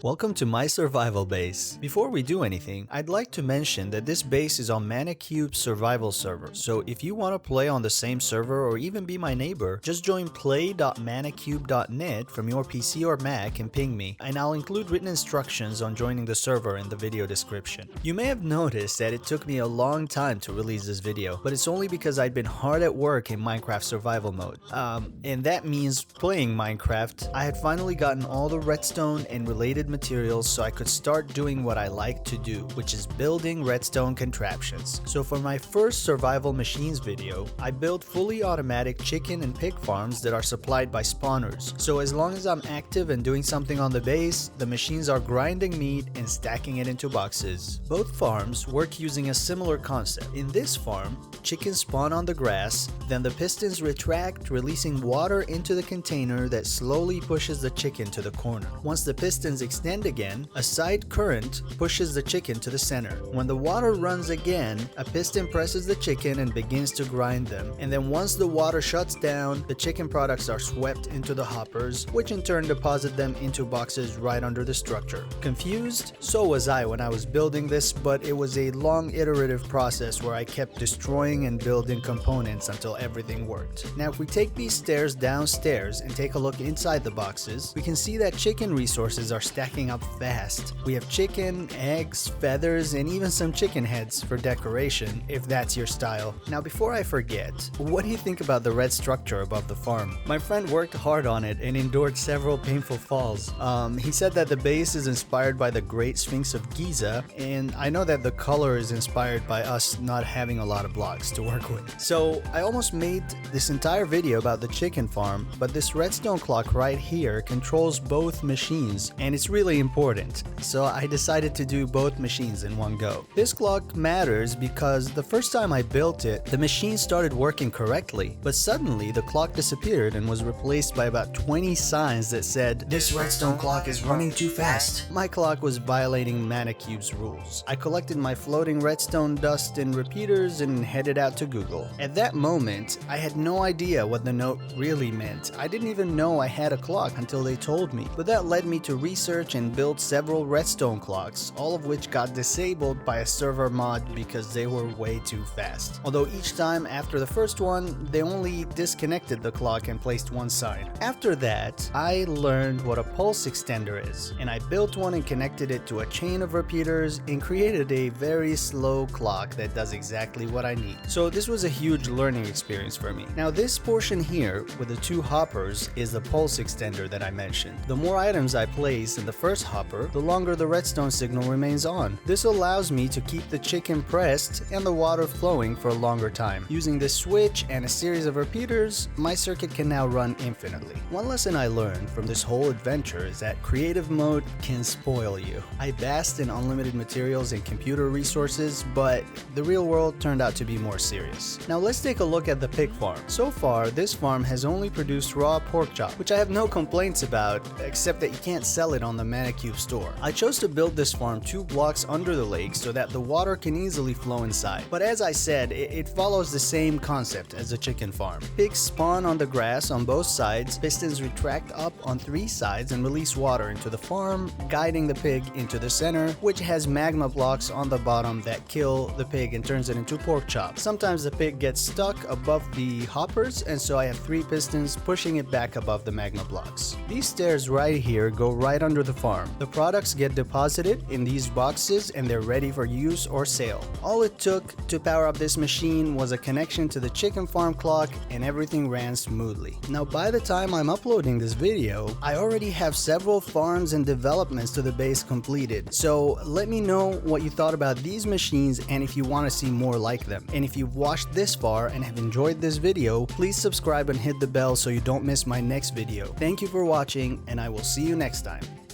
Welcome to my survival base. Before we do anything, I'd like to mention that this base is on Manacube's survival server, so if you want to play on the same server or even be my neighbor, just join play.manacube.net from your PC or Mac and ping me, and I'll include written instructions on joining the server in the video description. You may have noticed that it took me a long time to release this video, but it's only because I'd been hard at work in Minecraft survival mode. And that means playing Minecraft. I had finally gotten all the redstone and related materials so I could start doing what I like to do, which is building redstone contraptions. So for my first survival machines video, I built fully automatic chicken and pig farms that are supplied by spawners. So as long as I'm active and doing something on the base, the machines are grinding meat and stacking it into boxes. Both farms work using a similar concept. In this farm, chickens spawn on the grass, then the pistons retract, releasing water into the container that slowly pushes the chicken to the corner. Once the pistons extend again, a side current pushes the chicken to the center. When the water runs again, a piston presses the chicken and begins to grind them. And then once the water shuts down, the chicken products are swept into the hoppers, which in turn deposit them into boxes right under the structure. Confused? So was I when I was building this, but it was a long iterative process where I kept destroying and building components until everything worked. Now if we take these stairs downstairs and take a look inside the boxes, we can see that chicken resources are stacking up fast. We have chicken, eggs, feathers, and even some chicken heads for decoration, if that's your style. Now before I forget, what do you think about the red structure above the farm? My friend worked hard on it and endured several painful falls. He said that the base is inspired by the Great Sphinx of Giza, and I know that the color is inspired by us not having a lot of blocks to work with. So I almost made this entire video about the chicken farm, but this redstone clock right here controls both machines, and it's really important. So I decided to do both machines in one go. This clock matters because the first time I built it, the machine started working correctly, but suddenly the clock disappeared and was replaced by about 20 signs that said, "This redstone clock is running too fast." My clock was violating Manacube's rules. I collected my floating redstone dust in repeaters and headed out to Google. At that moment, I had no idea what the note really meant. I didn't even know I had a clock until they told me, but that led me to research and build several redstone clocks, all of which got disabled by a server mod because they were way too fast. Although each time after the first one, they only disconnected the clock and placed one sign. After that, I learned what a pulse extender is, and I built one and connected it to a chain of repeaters and created a very slow clock that does exactly what I need. So this was a huge learning experience for me. Now this portion here with the two hoppers is the pulse extender that I mentioned. The more items I place in the first hopper, the longer the redstone signal remains on. This allows me to keep the chicken pressed and the water flowing for a longer time. Using this switch and a series of repeaters, my circuit can now run infinitely. One lesson I learned from this whole adventure is that creative mode can spoil you. I basked in unlimited materials and computer resources, but the real world turned out to be more serious. Now let's take a look at the pig farm. So far, this farm has only produced raw pork chop, which I have no complaints about, except that you can't sell it on the Manacube store. I chose to build this farm 2 blocks under the lake so that the water can easily flow inside. But as I said, it follows the same concept as a chicken farm. Pigs spawn on the grass on both sides, pistons retract up on 3 sides and release water into the farm, guiding the pig into the center, which has magma blocks on the bottom that kill the pig and turns it into pork chop. Sometimes the pig gets stuck above the hoppers, and so I have 3 pistons pushing it back above the magma blocks. These stairs right here go right under the farm. The products get deposited in these boxes and they're ready for use or sale. All it took to power up this machine was a connection to the chicken farm clock and everything ran smoothly. Now by the time I'm uploading this video, I already have several farms and developments to the base completed. So let me know what you thought about these machines and if you want to see more like them. And if you've watched this far and have enjoyed this video, please subscribe and hit the bell so you don't miss my next video. Thank you for watching, and I will see you next time.